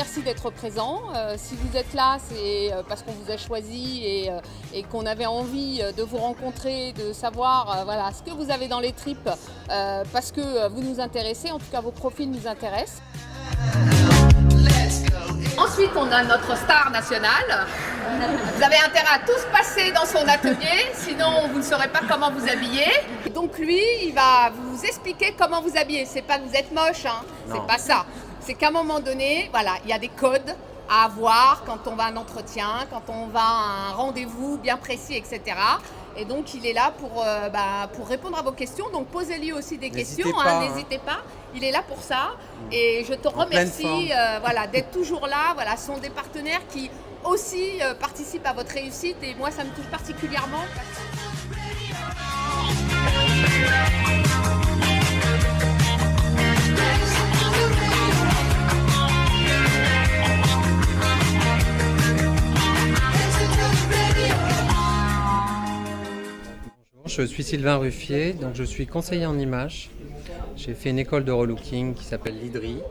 merci d'être présent. Si vous êtes là, c'est parce qu'on vous a choisi et qu'on avait envie de vous rencontrer, de savoir voilà, ce que vous avez dans les tripes, parce que vous nous intéressez, en tout cas vos profils nous intéressent. Ensuite, on a notre star nationale. Vous avez intérêt à tous passer dans son atelier, sinon vous ne saurez pas comment vous habiller. Donc lui, il va vous expliquer comment vous habiller. C'est pas que vous êtes moche, hein. C'est pas ça. C'est qu'à un moment donné, voilà, il y a des codes à avoir quand on va à un entretien, quand on va à un rendez-vous bien précis, etc. Et donc, il est là pour répondre à vos questions. Donc, posez-lui aussi des questions. N'hésitez pas. Il est là pour ça. Et je te remercie voilà, d'être toujours là. Voilà, ce sont des partenaires qui aussi participent à votre réussite. Et moi, ça me touche particulièrement. Je suis Sylvain Ruffier, donc je suis conseiller en images. J'ai fait une école de relooking qui s'appelle l'IDRI.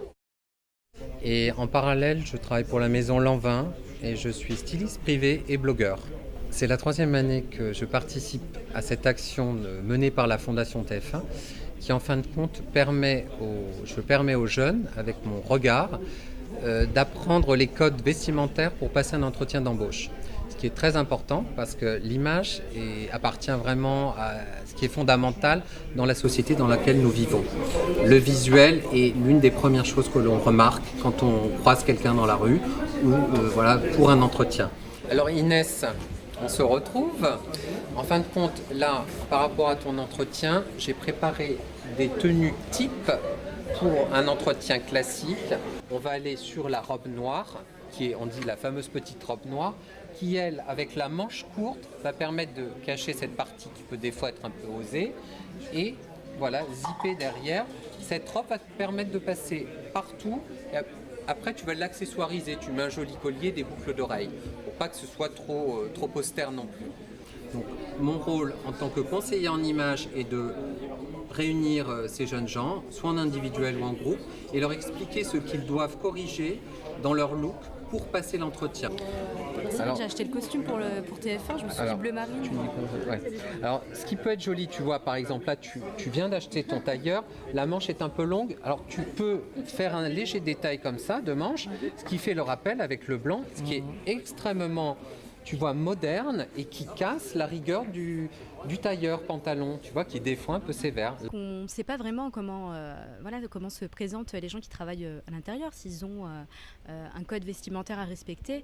Et en parallèle, je travaille pour la maison Lanvin et je suis styliste privé et blogueur. C'est la 3e année que je participe à cette action menée par la Fondation TF1 qui, en fin de compte, permet aux jeunes, avec mon regard, d'apprendre les codes vestimentaires pour passer un entretien d'embauche. Ce qui est très important parce que l'image appartient vraiment à ce qui est fondamental dans la société dans laquelle nous vivons. Le visuel est l'une des premières choses que l'on remarque quand on croise quelqu'un dans la rue ou voilà, pour un entretien. Alors Inès, on se retrouve. En fin de compte, là, par rapport à ton entretien, j'ai préparé des tenues types pour un entretien classique. On va aller sur la robe noire, qui est, on dit, la fameuse petite robe noire, qui, elle, avec la manche courte, va permettre de cacher cette partie qui peut des fois être un peu osée. Et voilà, zipper derrière. Cette robe va te permettre de passer partout. Et après, tu vas l'accessoiriser. Tu mets un joli collier, des boucles d'oreilles, pour pas que ce soit trop austère non plus. Donc, mon rôle en tant que conseiller en images est de réunir ces jeunes gens, soit en individuel ou en groupe, et leur expliquer ce qu'ils doivent corriger dans leur look pour passer l'entretien. C'est vrai que j'ai acheté le costume pour TF1, je me suis dit bleu marine. Ouais. Alors, ce qui peut être joli, tu vois, par exemple, là, tu viens d'acheter ton tailleur, la manche est un peu longue, alors tu peux faire un léger détail comme ça de manche, ce qui fait le rappel avec le blanc, ce qui est extrêmement, tu vois, moderne et qui casse la rigueur du tailleur pantalon, tu vois, qui est des fois un peu sévère. On ne sait pas vraiment comment se présentent les gens qui travaillent à l'intérieur, s'ils ont un code vestimentaire à respecter.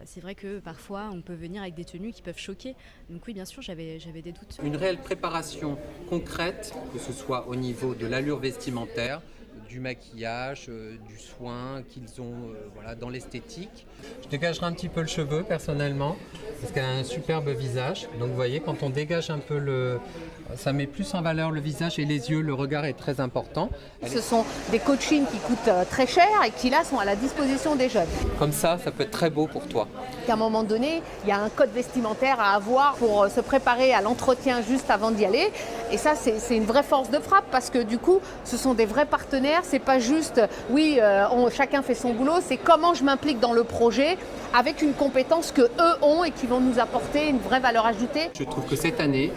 C'est vrai que parfois on peut venir avec des tenues qui peuvent choquer. Donc oui, bien sûr, j'avais des doutes. Une réelle préparation concrète, que ce soit au niveau de l'allure vestimentaire, du maquillage, du soin qu'ils ont voilà, dans l'esthétique. Je dégagerai un petit peu le cheveu personnellement, parce qu'elle a un superbe visage. Donc vous voyez, quand on dégage un peu ça met plus en valeur le visage et les yeux, le regard est très important. Ce sont des coachings qui coûtent très cher et qui là sont à la disposition des jeunes. Comme ça peut être très beau pour toi. À un moment donné, il y a un code vestimentaire à avoir pour se préparer à l'entretien juste avant d'y aller. Et ça, c'est une vraie force de frappe parce que du coup, ce sont des vrais partenaires. C'est pas juste, chacun fait son boulot. C'est comment je m'implique dans le projet avec une compétence que eux ont et qui vont nous apporter une vraie valeur ajoutée. Je trouve que cette année,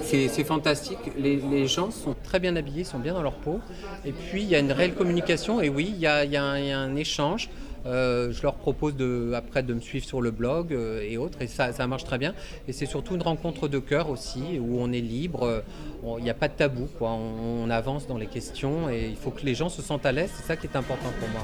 c'est fantastique. Les gens sont très bien habillés, sont bien dans leur peau. Et puis, il y a une réelle communication. Et oui, il y a un échange. Je leur propose après de me suivre sur le blog et autres. Et ça marche très bien. Et c'est surtout une rencontre de cœur aussi, où on est libre. Il n'y a pas de tabou, quoi. On avance dans les questions. Et il faut que les gens se sentent à l'aise. C'est ça qui est important pour moi.